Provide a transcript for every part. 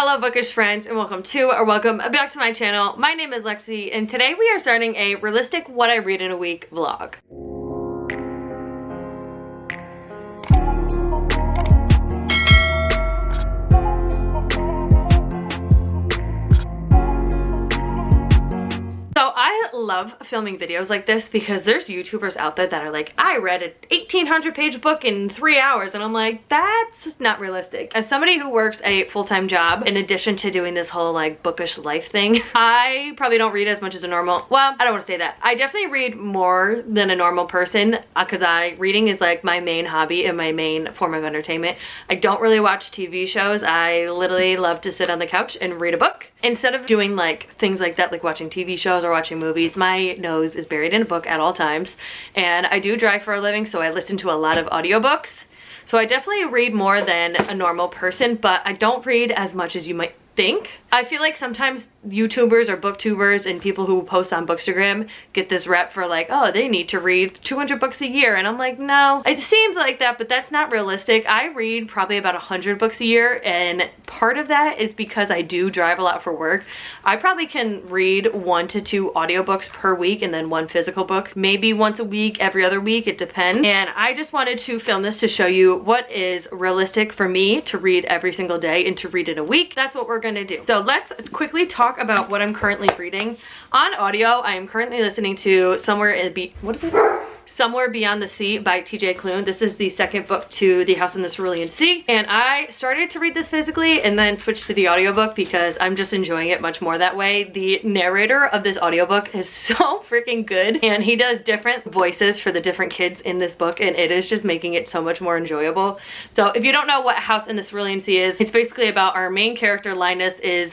Hello bookish friends, and welcome back to my channel. My name is Lexi, and today we are starting a realistic what I read in a week vlog. So I love filming videos like this because there's YouTubers out there that are like, I read an 1,800 page book in 3 hours, and I'm like, that's not realistic. As somebody who works a full-time job in addition to doing this whole like bookish life thing, I probably don't read as much as a normal, well, I don't want to say that. I definitely read more than a normal person because reading is like my main hobby and my main form of entertainment. I don't really watch TV shows. I literally love to sit on the couch and read a book. Instead of doing like things like that, like watching TV shows or watching movies, my nose is buried in a book at all times. And I do drive for a living, so I listen to a lot of audiobooks. So I definitely read more than a normal person, but I don't read as much as you might think. I feel like sometimes YouTubers or booktubers and people who post on Bookstagram get this rep for like, oh, they need to read 200 books a year, and I'm like, no, it seems like that, but that's not realistic. I read probably about 100 books a year, and part of that is because I do drive a lot for work. I probably can read 1 to 2 audiobooks per week and then 1 physical book, maybe once a week, every other week, it depends. And I just wanted to film this to show you what is realistic for me to read every single day and to read in a week. That's what we're gonna do. So let's quickly talk about what I'm currently reading. On audio, I am currently listening to Somewhere Beyond the Sea by TJ Klune. This is the second book to The House in the Cerulean Sea, and I started to read this physically and then switched to the audiobook because I'm just enjoying it much more that way. The narrator of this audiobook is so freaking good, and he does different voices for the different kids in this book, and it is just making it so much more enjoyable. So if you don't know what House in the Cerulean Sea is, it's basically about our main character, Linus, is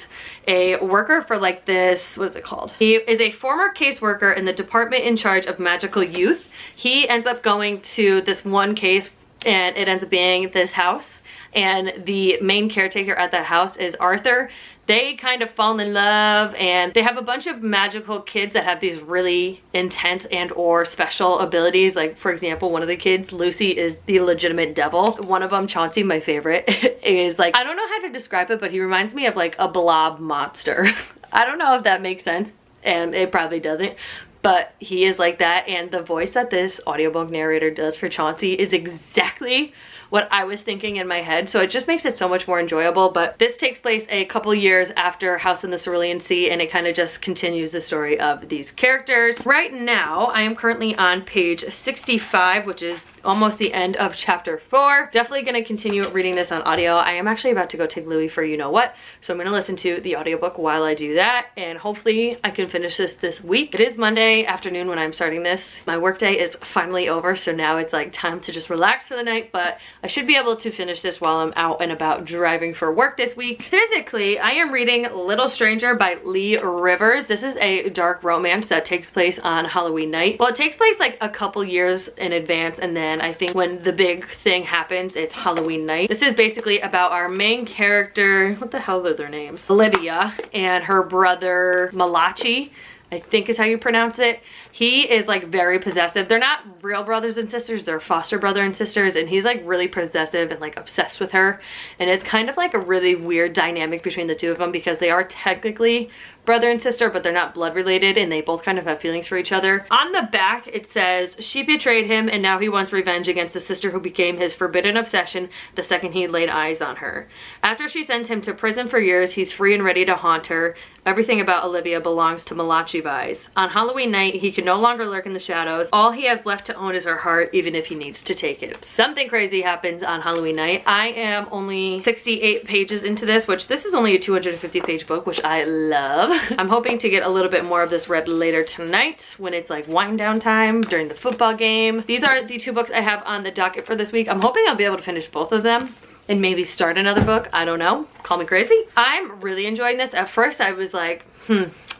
a worker for like this, what is it called? He is a former caseworker in the department in charge of magical youth. He ends up going to this one case, and it ends up being this house, and the main caretaker at that house is Arthur. They kind of fall in love, and they have a bunch of magical kids that have these really intense and or special abilities. Like, for example, one of the kids, Lucy, is the legitimate devil. One of them, Chauncey, my favorite, is like, I don't know how to describe it, but he reminds me of like a blob monster. I don't know if that makes sense, and it probably doesn't, but he is like that. And the voice that this audiobook narrator does for Chauncey is exactly what I was thinking in my head, so it just makes it so much more enjoyable. But this takes place a couple years after House in the Cerulean Sea, and it kind of just continues the story of these characters. Right now, I am currently on page 65, which is almost the end of chapter 4. Definitely gonna continue reading this on audio. I am actually about to go take Louis for you know what, so I'm gonna listen to the audiobook while I do that, and hopefully I can finish this week. It is Monday afternoon when I'm starting this. My workday is finally over, so now it's like time to just relax for the night, but I should be able to finish this while I'm out and about driving for work this week. Physically, I am reading Little Stranger by Lee Rivers. This is a dark romance that takes place on Halloween night. Well, it takes place like a couple years in advance, and then I think when the big thing happens, it's Halloween night. This is basically about our main character, what the hell are their names? Olivia, and her brother Malachi, I think is how you pronounce it. He is like very possessive. They're not real brothers and sisters, they're foster brother and sisters, and he's like really possessive and like obsessed with her. And it's kind of like a really weird dynamic between the two of them because they are technically brother and sister, but they're not blood related, and they both kind of have feelings for each other. On the back it says, she betrayed him and now he wants revenge against the sister who became his forbidden obsession the second he laid eyes on her. After she sends him to prison for years, he's free and ready to haunt her. Everything about Olivia belongs to Malachi vibes. On Halloween night, he can no longer lurk in the shadows. All he has left to own is her heart, even if he needs to take it. Something crazy happens on Halloween night. I am only 68 pages into this, which this is only a 250 page book, which I love. I'm hoping to get a little bit more of this read later tonight when it's like wind down time during the football game. These are the 2 books I have on the docket for this week. I'm hoping I'll be able to finish both of them and maybe start another book. I don't know, call me crazy. I'm really enjoying this. At first I was like,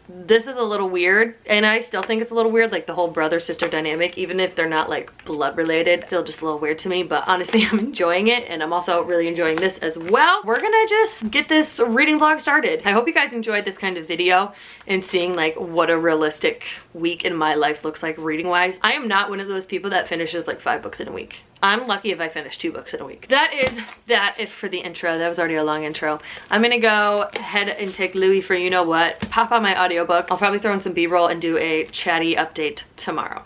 this is a little weird, and I still think it's a little weird, like the whole brother-sister dynamic, even if they're not like blood related, still just a little weird to me, but honestly I'm enjoying it, and I'm also really enjoying this as well. We're gonna just get this reading vlog started. I hope you guys enjoyed this kind of video and seeing like what a realistic week in my life looks like reading wise. I am not one of those people that finishes like 5 books in a week. I'm lucky if I finish 2 books in a week. That is it for the intro. That was already a long intro. I'm gonna go ahead and take Louis for you know what, pop on my audiobook. I'll probably throw in some B-roll and do a chatty update tomorrow.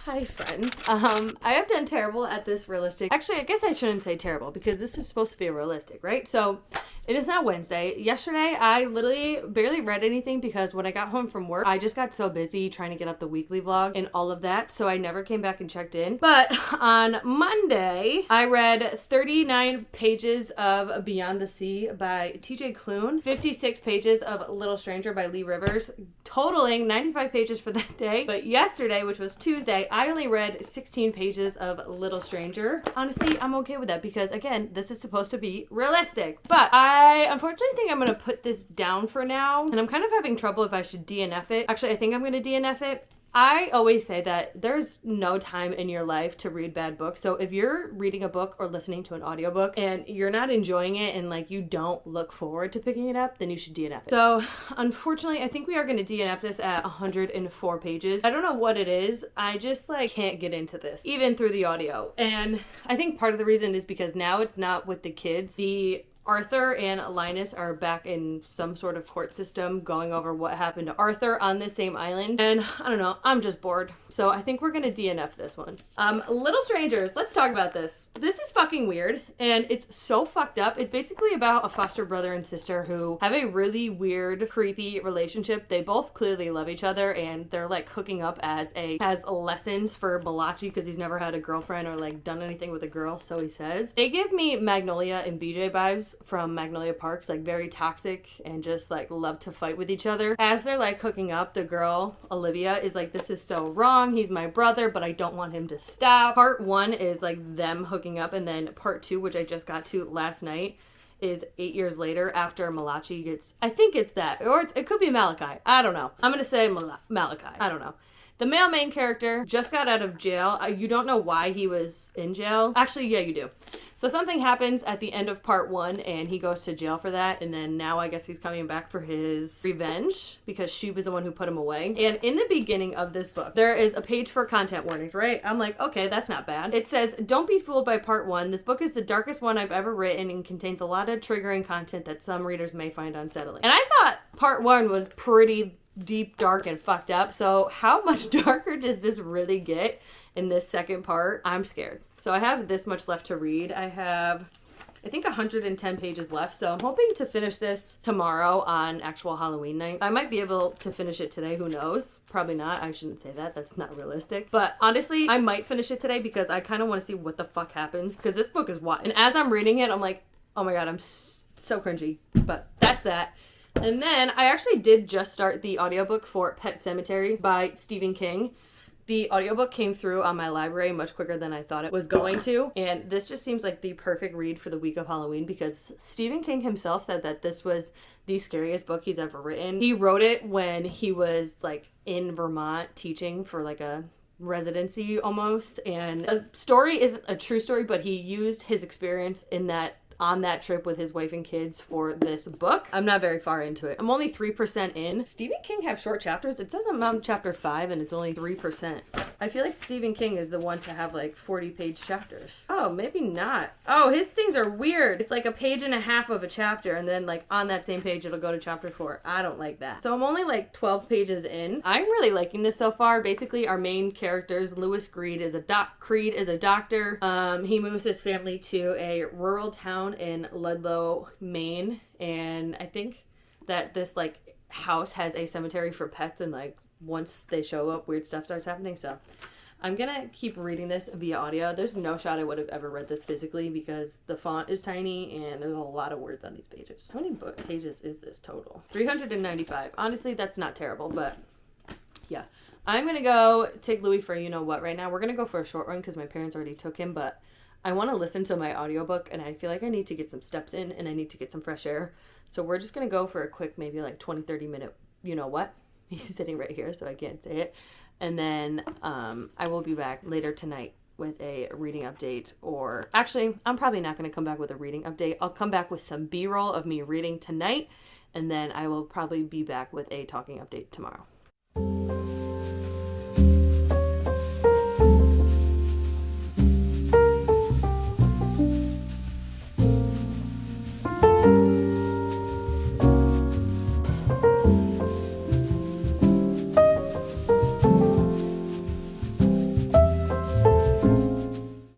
Hi friends. I have done terrible at this realistic. Actually, I guess I shouldn't say terrible because this is supposed to be a realistic, right? So it is now Wednesday. Yesterday, I literally barely read anything because when I got home from work, I just got so busy trying to get up the weekly vlog and all of that. So I never came back and checked in. But on Monday, I read 39 pages of Beyond the Sea by TJ Klune, 56 pages of Little Stranger by Lee Rivers, totaling 95 pages for that day. But yesterday, which was Tuesday, I only read 16 pages of Little Stranger. Honestly, I'm okay with that because again, this is supposed to be realistic. But I unfortunately think I'm going to put this down for now. And I'm kind of having trouble if I should DNF it. Actually, I think I'm going to DNF it. I always say that there's no time in your life to read bad books. So if you're reading a book or listening to an audiobook and you're not enjoying it and like you don't look forward to picking it up, then you should DNF it. So unfortunately, I think we are going to DNF this at 104 pages. I don't know what it is. I just like can't get into this, even through the audio. And I think part of the reason is because now it's not with the kids. The Arthur and Linus are back in some sort of court system going over what happened to Arthur on this same island. And I don't know, I'm just bored. So I think we're gonna DNF this one. Little Strangers, let's talk about this. This is fucking weird and it's so fucked up. It's basically about a foster brother and sister who have a really weird, creepy relationship. They both clearly love each other and they're like hooking up as lessons for Malachi because he's never had a girlfriend or like done anything with a girl, so he says. They give me Magnolia and BJ vibes from Magnolia Parks, like very toxic and just like love to fight with each other. As they're like hooking up, the girl, Olivia, is like, this is so wrong. He's my brother, but I don't want him to stop. Part 1 is like them hooking up, and then part 2, which I just got to last night, is 8 years later after Malachi gets, I think it's that, or it could be Malachi. I don't know. I'm gonna say Malachi. I don't know. The male main character just got out of jail. You don't know why he was in jail. Actually, yeah, you do. So something happens at the end of part 1 and he goes to jail for that. And then now I guess he's coming back for his revenge because she was the one who put him away. And in the beginning of this book, there is a page for content warnings, right? I'm like, okay, that's not bad. It says, don't be fooled by part 1. This book is the darkest one I've ever written and contains a lot of triggering content that some readers may find unsettling. And I thought part 1 was pretty deep, dark, and fucked up. So how much darker does this really get in this second part? I'm scared. So I have this much left to read. I have, I think, 110 pages left. So I'm hoping to finish this tomorrow on actual Halloween night. I might be able to finish it today. Who knows? Probably not. I shouldn't say that. That's not realistic. But honestly, I might finish it today because I kind of want to see what the fuck happens. Because this book is wild. And as I'm reading it, I'm like, oh my God, I'm so cringy. But that's that. And then I actually did just start the audiobook for Pet Sematary by Stephen King. The audiobook came through on my library much quicker than I thought it was going to. And this just seems like the perfect read for the week of Halloween because Stephen King himself said that this was the scariest book he's ever written. He wrote it when he was like in Vermont teaching for like a residency almost. And the story isn't a true story, but he used his experience on that trip with his wife and kids for this book. I'm not very far into it. I'm only 3% in. Stephen King have short chapters. It says I'm on chapter 5 and it's only 3%. I feel like Stephen King is the one to have like 40-page chapters. Oh, maybe not. Oh, his things are weird. It's like a page and a half of a chapter and then like on that same page it'll go to chapter 4. I don't like that. So I'm only like 12 pages in. I'm really liking this so far. Basically our main characters, Lewis Creed is a doctor. He moves his family to a rural town in Ludlow, Maine, and I think that this like house has a cemetery for pets, and like once they show up weird stuff starts happening. So I'm gonna keep reading this via audio. There's no shot I would have ever read this physically because the font is tiny and there's a lot of words on these pages. How many pages is this total? 395. Honestly, that's not terrible, but yeah. I'm gonna go take Louis for you know what right now. We're gonna go for a short run because my parents already took him, but I want to listen to my audiobook and I feel like I need to get some steps in and I need to get some fresh air. So we're just going to go for a quick, maybe like 20-30 minute, you know what? He's sitting right here so I can't say it. And then I will be back later tonight with a reading update, or actually, I'm probably not going to come back with a reading update. I'll come back with some B-roll of me reading tonight, and then I will probably be back with a talking update tomorrow.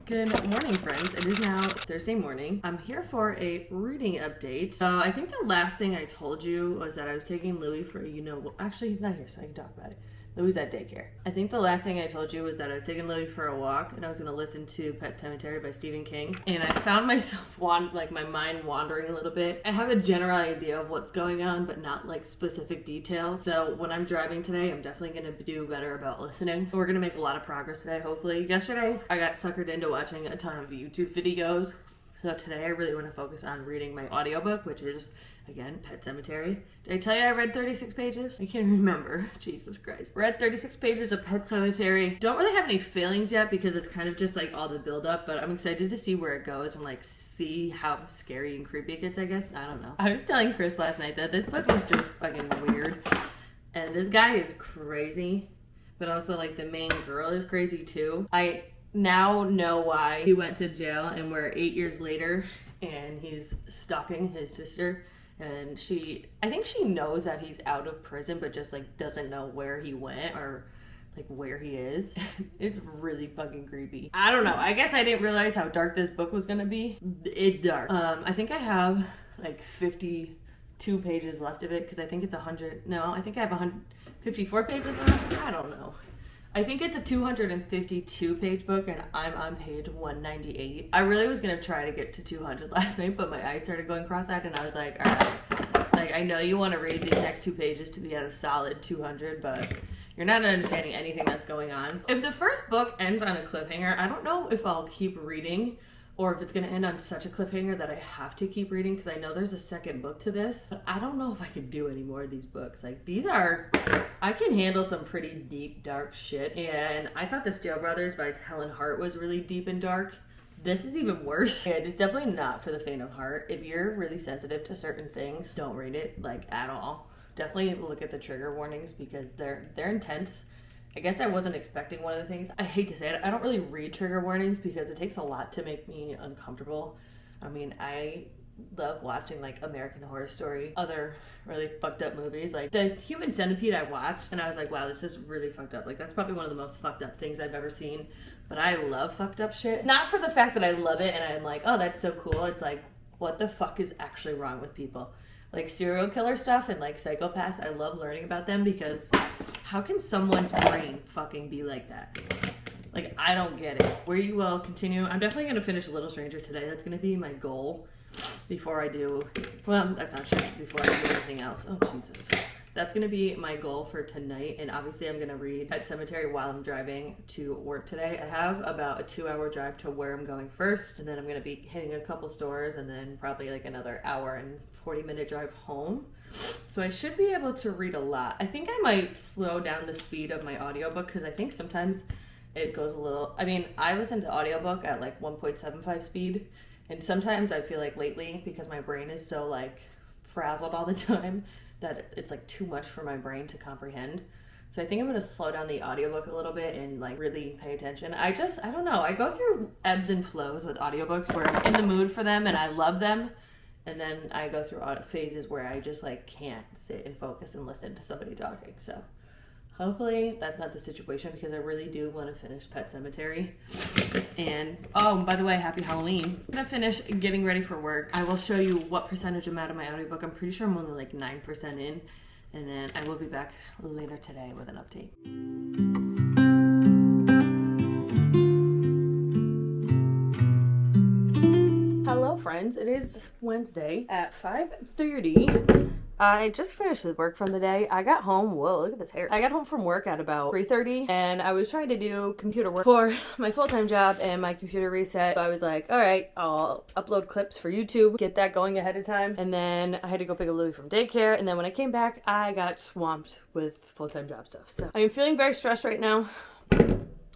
Good morning, friends. It is now Thursday morning. I'm here for a reading update. So I think the last thing I told you was that I was taking Louis for, well, actually he's not here, so I can talk about it. Louis at daycare. I think the last thing I told you was that I was taking Louis for a walk and I was going to listen to Pet Sematary by Stephen King. And I found myself my mind wandering a little bit. I have a general idea of what's going on, but not like specific details. So when I'm driving today, I'm definitely going to do better about listening. We're going to make a lot of progress today, hopefully. Yesterday, I got suckered into watching a ton of YouTube videos. So today I really want to focus on reading my audiobook, which is, again, Pet Sematary. Did I tell you I read 36 pages? I can't remember. Jesus Christ. Read 36 pages of Pet Sematary. Don't really have any feelings yet because it's kind of just like all the build up, but I'm excited to see where it goes and like see how scary and creepy it gets, I guess. I don't know. I was telling Chris last night that this book is just fucking weird. And this guy is crazy, but also like the main girl is crazy too. I now know why he went to jail, and we're 8 years later and he's stalking his sister, and I think she knows that he's out of prison but just like doesn't know where he went or like where he is. It's really fucking creepy. I don't know, I guess I didn't realize how dark this book was gonna be. It's dark. I think I have like 52 pages left of it because I think it's 100. No, I think I have 154 pages left. I don't know. I think it's a 252 page book and I'm on page 198. I really was gonna try to get to 200 last night, but my eyes started going cross-eyed and I was like, all right, like I know you want to read these next 2 pages to be at a solid 200, but you're not understanding anything that's going on. If the first book ends on a cliffhanger, I don't know if I'll keep reading or if it's going to end on such a cliffhanger that I have to keep reading, because I know there's a second book to this, but I don't know if I can do any more of these books. Like, I can handle some pretty deep, dark shit, and I thought The Steel Brothers by Helen Hart was really deep and dark. This is even worse, and it's definitely not for the faint of heart. If you're really sensitive to certain things, don't read it, like, at all. Definitely look at the trigger warnings, because they're intense. I guess I wasn't expecting one of the things. I hate to say it, I don't really read trigger warnings because it takes a lot to make me uncomfortable. I mean, I love watching like American Horror Story, other really fucked up movies. Like the Human Centipede I watched and I was like, wow, this is really fucked up. Like that's probably one of the most fucked up things I've ever seen. But I love fucked up shit. Not for the fact that I love it and I'm like, oh, that's so cool. It's like, what the fuck is actually wrong with people? Like serial killer stuff and like psychopaths, I love learning about them because how can someone's brain fucking be like that? Like, I don't get it. We will continue. I'm definitely going to finish Little Stranger today. That's going to be my goal before I do, well, that's not true, before I do anything else. Oh, Jesus. That's going to be my goal for tonight. And obviously I'm going to read Pet Sematary while I'm driving to work today. I have about a 2-hour drive to where I'm going first. And then I'm going to be hitting a couple stores and then probably like another hour and 40-minute drive home. So I should be able to read a lot. I think I might slow down the speed of my audiobook because I think sometimes it goes a little, I mean, I listen to audiobook at like 1.75 speed. And sometimes I feel like lately, because my brain is so like frazzled all the time, that it's like too much for my brain to comprehend. So I think I'm going to slow down the audiobook a little bit and like really pay attention. I don't know. I go through ebbs and flows with audiobooks where I'm in the mood for them and I love them. And then I go through phases where I just like can't sit and focus and listen to somebody talking. So hopefully that's not the situation because I really do want to finish Pet Sematary. And, oh, by the way, happy Halloween. I'm going to finish getting ready for work. I will show you what percentage I'm at of my audiobook. I'm pretty sure I'm only like 9% in. And then I will be back later today with an update. Hello friends, it is Wednesday at 5:30. I just finished with work from the day. I got home, whoa, look at this hair. I got home from work at about 3:30 and I was trying to do computer work for my full-time job and my computer reset. So I was like, all right, I'll upload clips for YouTube, get that going ahead of time. And then I had to go pick up Louis from daycare. And then when I came back, I got swamped with full-time job stuff. So I am feeling very stressed right now.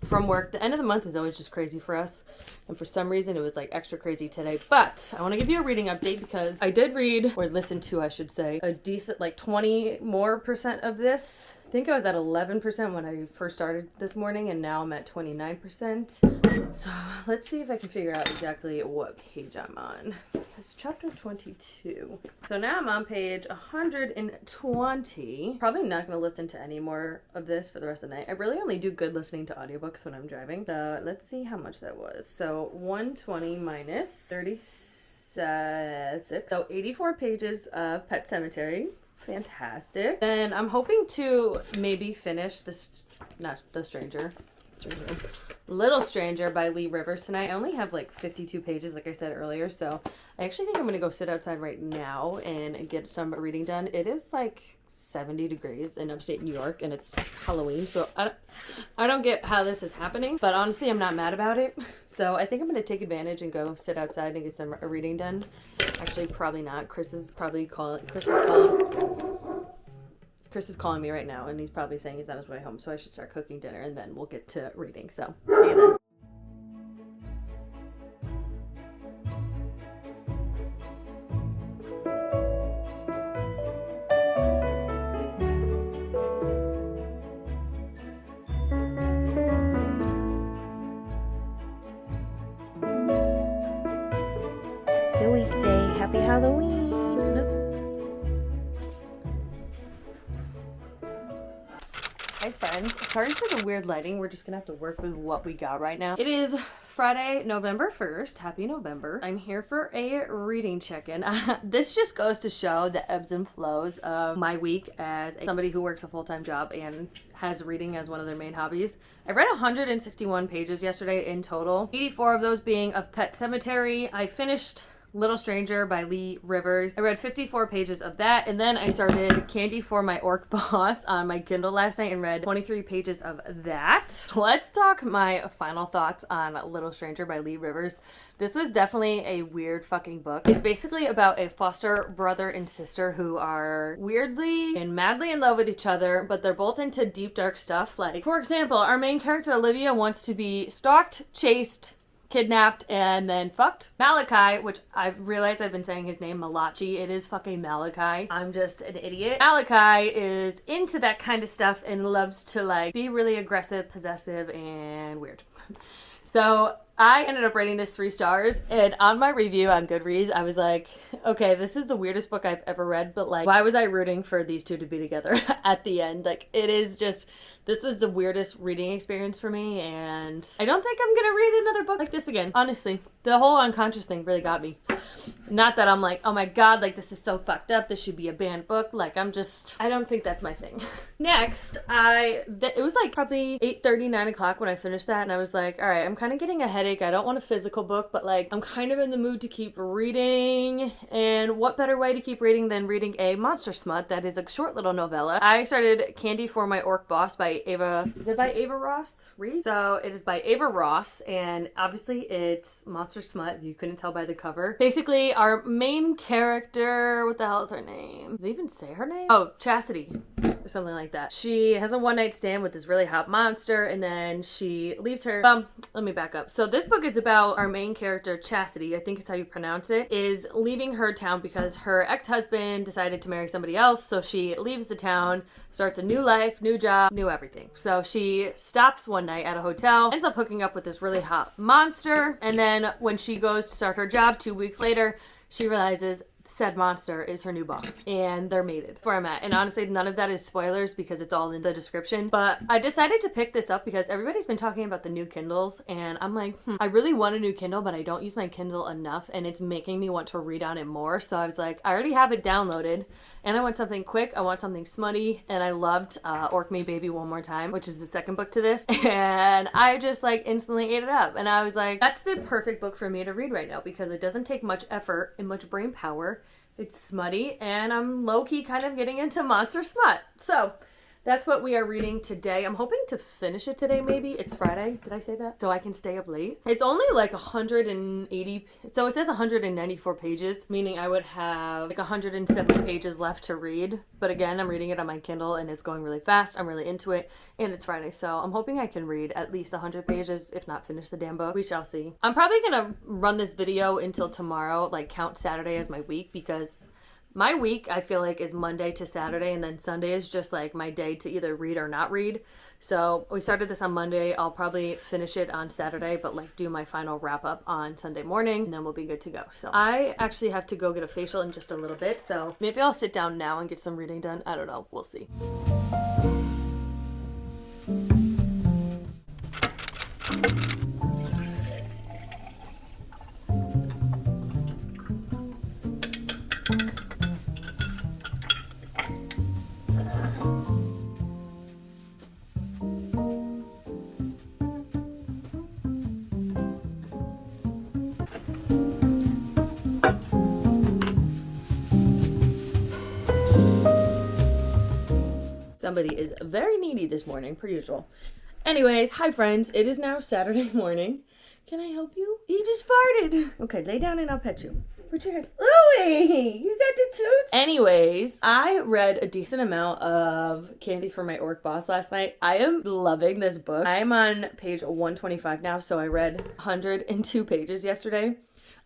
from work. The end of the month is always just crazy for us. And for some reason, it was like extra crazy today. But I want to give you a reading update because I did read, or listen to, I should say, a decent like 20% more of this. I think I was at 11% when I first started this morning, and now I'm at 29%. So let's see if I can figure out exactly what page I'm on. It's chapter 22. So now I'm on page 120. Probably not going to listen to any more of this for the rest of the night. I really only do good listening to audiobooks when I'm driving. So let's see how much that was. So 120 minus 36. So 84 pages of Pet Sematary. Fantastic. Then I'm hoping to maybe finish this, not The Stranger, Little Stranger by Lee Rivers tonight. I only have like 52 pages, like I said earlier, so I actually think I'm going to go sit outside right now and get some reading done. It is like 70 degrees in upstate New York, and it's Halloween, so I don't get how this is happening, but honestly, I'm not mad about it. So I think I'm going to take advantage and go sit outside and get some reading done. Actually, probably not. Chris is calling me right now, and he's probably saying he's on his way home, so I should start cooking dinner, and then we'll get to reading. So see you then. Happy Halloween! Hi friends, sorry for the weird lighting. We're just gonna have to work with what we got right now. It is Friday, November 1st. Happy November. I'm here for a reading check-in. This just goes to show the ebbs and flows of my week as somebody who works a full-time job and has reading as one of their main hobbies. I read 161 pages yesterday in total, 84 of those being of Pet Sematary. I finished Little Stranger by Lee Rivers. I read 54 pages of that, and then I started Candy for My Orc Boss on my Kindle last night and read 23 pages of that. Let's talk my final thoughts on Little Stranger by Lee Rivers. This was definitely a weird fucking book. It's basically about a foster brother and sister who are weirdly and madly in love with each other, but they're both into deep, dark stuff. Like, for example, our main character, Olivia, wants to be stalked, chased, kidnapped, and then fucked. Malachi, which I've realized I've been saying his name Malachi. It is fucking Malachi. I'm just an idiot. Malachi is into that kind of stuff and loves to like be really aggressive, possessive, and weird. So I ended up rating this 3 stars, and on my review on Goodreads, I was like, okay, this is the weirdest book I've ever read, but like, why was I rooting for these two to be together at the end? Like, it is just, this was the weirdest reading experience for me, and I don't think I'm gonna read another book like this again. Honestly, the whole unconscious thing really got me. Not that I'm like, oh my god, like this is so fucked up, this should be a banned book. Like, I don't think that's my thing. Next, it was like probably 8:30, 9 o'clock when I finished that, and I was like, all right, I'm kind of getting a headache. I don't want a physical book, but like, I'm kind of in the mood to keep reading, and what better way to keep reading than reading a monster smut that is a short little novella. I started Candy for My Orc Boss by Ava, is it by Ava Ross Reed? So it is by Ava Ross, and obviously it's monster smut, if you couldn't tell by the cover. Basically, our main character, what the hell is her name? Did they even say her name? Oh, Chastity, or something like that. She has a one-night stand with this really hot monster, and then she leaves her. Let me back up. So this book is about our main character, Chastity, I think is how you pronounce it, is leaving her town because her ex-husband decided to marry somebody else, so she leaves the town, starts a new life, new job, new everything. So she stops one night at a hotel, ends up hooking up with this really hot monster, and then when she goes to start her job 2 weeks later, she realizes said monster is her new boss, and they're mated. That's where I'm at. And honestly, none of that is spoilers because it's all in the description, but I decided to pick this up because everybody's been talking about the new Kindles, and I'm like, I really want a new Kindle, but I don't use my Kindle enough, and it's making me want to read on it more. So I was like, I already have it downloaded, and I want something quick, I want something smutty, and I loved Orc Me Baby One More Time, which is the second book to this, and I just like instantly ate it up, and I was like, that's the perfect book for me to read right now because it doesn't take much effort and much brain power. It's smutty, and I'm low-key kind of getting into monster smut. So that's what we are reading today. I'm hoping to finish it today, maybe. It's Friday. Did I say that? So I can stay up late. It's only like 180, so it says 194 pages, meaning I would have like 170 pages left to read. But again, I'm reading it on my Kindle and it's going really fast. I'm really into it and it's Friday. So I'm hoping I can read at least 100 pages, if not finish the damn book. We shall see. I'm probably gonna run this video until tomorrow, like count Saturday as my week, because my week, I feel like, is Monday to Saturday, and then Sunday is just like my day to either read or not read. So we started this on Monday. I'll probably finish it on Saturday, but like do my final wrap up on Sunday morning, and then we'll be good to go. So I actually have to go get a facial in just a little bit, so maybe I'll sit down now and get some reading done. I don't know. We'll see. Somebody is very needy this morning, per usual. Anyways, hi friends. It is now Saturday morning. Can I help you? He just farted. Okay, lay down and I'll pet you. Put your head. Louie, you got the toots. Anyways, I read a decent amount of Candy for My Orc Boss last night. I am loving this book. I am on page 125 now, so I read 102 pages yesterday.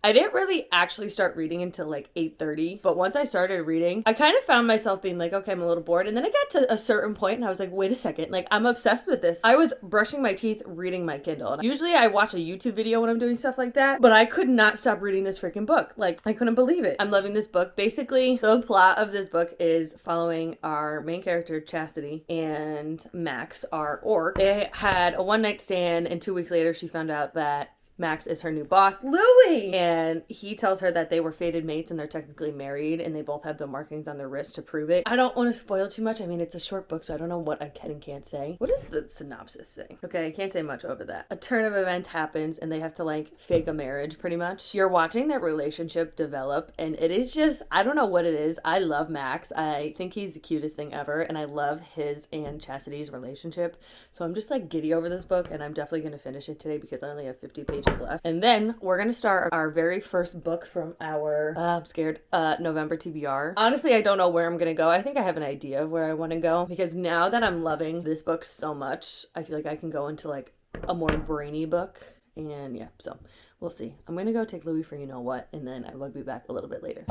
I didn't really actually start reading until like 8:30, but once I started reading, I kind of found myself being like, okay, I'm a little bored. And then I got to a certain point and I was like, wait a second, like I'm obsessed with this. I was brushing my teeth, reading my Kindle. And usually I watch a YouTube video when I'm doing stuff like that, but I could not stop reading this freaking book. Like I couldn't believe it. I'm loving this book. Basically, the plot of this book is following our main character, Chastity, and Max, our orc. They had a one night stand and 2 weeks later she found out that Max is her new boss, Louie! And he tells her that they were fated mates and they're technically married and they both have the markings on their wrist to prove it. I don't want to spoil too much. I mean, it's a short book, so I don't know what I can and can't say. What does the synopsis say? Okay, I can't say much over that. A turn of events happens and they have to like fake a marriage pretty much. You're watching their relationship develop and it is just, I don't know what it is. I love Max. I think he's the cutest thing ever and I love his and Chastity's relationship. So I'm just like giddy over this book and I'm definitely going to finish it today because I only have 50 pages left. And then we're gonna start our very first book from our I'm scared November TBR. Honestly, I don't know where I'm gonna go. I think I have an idea of where I want to go because now that I'm loving this book so much, I feel like I can go into like a more brainy book. And yeah, so we'll see. I'm gonna go take Louie for you know what, and then I will be back a little bit later.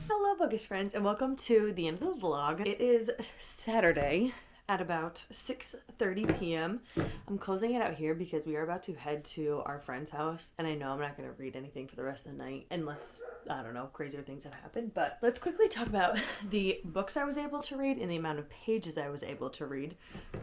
Hello bookish friends and welcome to the end of the vlog. It is Saturday at about 6:30 p.m. I'm closing it out here because we are about to head to our friend's house and I know I'm not going to read anything for the rest of the night unless, I don't know, crazier things have happened. But let's quickly talk about the books I was able to read and the amount of pages I was able to read.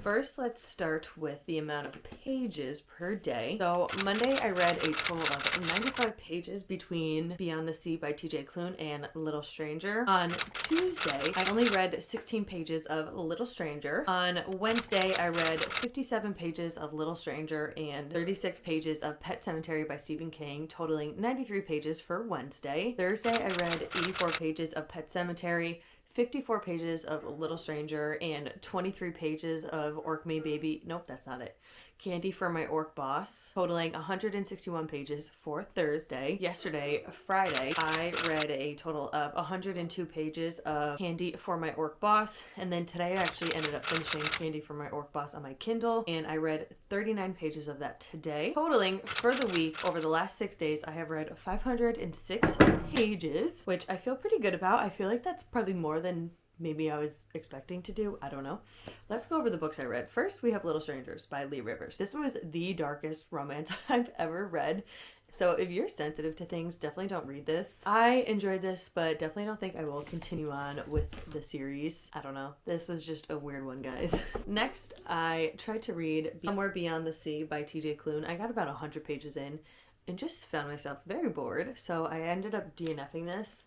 First, let's start with the amount of pages per day. So Monday I read a total of 95 pages between Beyond the Sea by TJ Klune and Little Stranger. On Tuesday, I only read 16 pages of Little Stranger. On Wednesday, I read 57 pages of Little Stranger and 36 pages of Pet Sematary by Stephen King, totaling 93 pages for Wednesday. Thursday, I read 84 pages of Pet Sematary, 54 pages of Little Stranger, and 23 pages of Orc Made Baby. Nope, that's not it. Candy for My Orc Boss, totaling 161 pages for Thursday. Yesterday, Friday, I read a total of 102 pages of Candy for My Orc Boss, and then today I actually ended up finishing Candy for My Orc Boss on my Kindle, and I read 39 pages of that today. Totaling for the week, over the last 6 days, I have read 506 pages, which I feel pretty good about. I feel like that's probably more than maybe I was expecting to do. I don't know. Let's go over the books I read. First, we have Little Strangers by Lee Rivers. This was the darkest romance I've ever read. So if you're sensitive to things, definitely don't read this. I enjoyed this, but definitely don't think I will continue on with the series. I don't know. This was just a weird one, guys. Next, I tried to read Somewhere Beyond the Sea by TJ Klune. I got about 100 pages in and just found myself very bored. So I ended up DNFing this.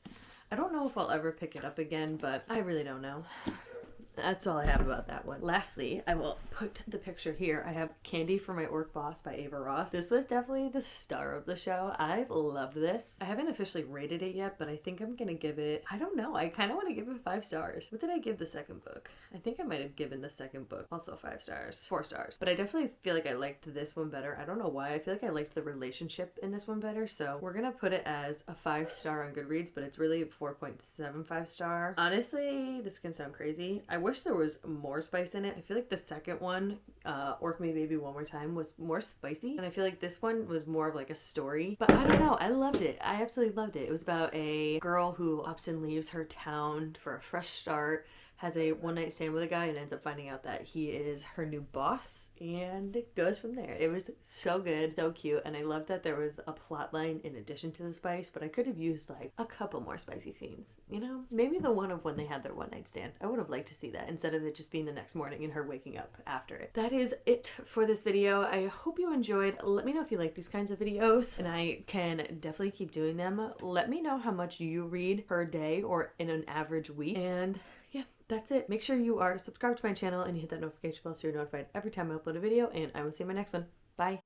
I don't know if I'll ever pick it up again, but I really don't know. That's all I have about that one. Lastly, I will put the picture here. I have Candy for My Orc Boss by Ava Ross. This was definitely the star of the show. I loved this. I haven't officially rated it yet, but I think I'm gonna give it, I don't know, I kind of want to give it 5 stars. What did I give the second book? I think I might have given the second book also 5 stars. 4 stars. But I definitely feel like I liked this one better. I don't know why. I feel like I liked the relationship in this one better, so we're gonna put it as a 5 star on Goodreads, but it's really a 4.75 star. Honestly, this can sound crazy. I wish there was more spice in it. I feel like the second one, Orc Me Baby One More Time, was more spicy, and I feel like this one was more of like a story. But I don't know, I loved it. I absolutely loved it. It was about a girl who ups and leaves her town for a fresh start, has a one-night stand with a guy, and ends up finding out that he is her new boss, and it goes from there. It was so good, so cute, and I love that there was a plot line in addition to the spice, but I could have used like a couple more spicy scenes, you know? Maybe the one of when they had their one-night stand. I would have liked to see that instead of it just being the next morning and her waking up after it. That is it for this video. I hope you enjoyed. Let me know if you like these kinds of videos, and I can definitely keep doing them. Let me know how much you read per day or in an average week, and yeah, that's it. Make sure you are subscribed to my channel and you hit that notification bell so you're notified every time I upload a video, and I will see you in my next one. Bye.